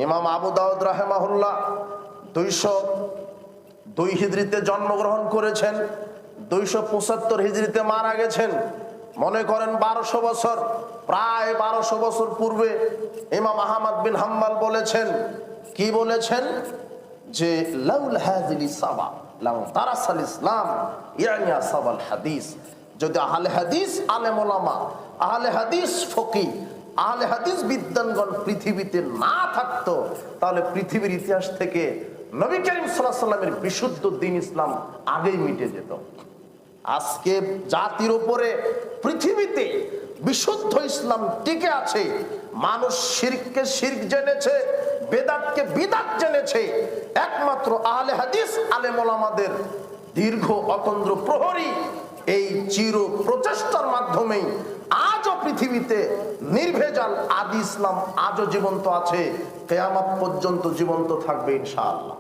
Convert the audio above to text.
ইমাম আবু দাউদ রাহিমাহুল্লাহ 202 হিজরিতে জন্মগ্রহণ করেছেন, 275 হিজরিতে মারা গেছেন। মনে করেন 1200 বছর, প্রায় 1200 বছর পূর্বে ইমাম আহমদ বিন হাম্বল বলেছেন, কি বলেছেন? যে লাউল হাযিল সাবা লাউ তারাসাল ইসলাম ইয়ানি আসহাবুল হাদিস। যদি আহলে হাদিস, আলেম ওলামা, আহলে হাদিস ফকিহ, আহলে হাদিস বিদ্বানগণ পৃথিবীতে না থাকতো, তাহলে পৃথিবীর ইতিহাস থেকে নবী করিম সাল্লাল্লাহু আলাইহি সাল্লামের বিশুদ্ধ দ্বীন ইসলাম আগেই মিটে যেত। আজকে জাতির উপরে পৃথিবীতে বিশুদ্ধ ইসলাম টিকে আছে। মানুষ শিরককে শিরক জেনেছে, বেদাতকে বিদাত জেনেছে। একমাত্র আহলে হাদিস আলেম ওলামাদের দীর্ঘ অতন্দ্র প্রহরী এই চির প্রচেষ্টার মাধ্যমেই আজও পৃথিবীতে নির্ভেজাল আদি ইসলাম আজও জীবন্ত আছে, কিয়ামত পর্যন্ত জীবন্ত থাকবে ইনশাআল্লাহ।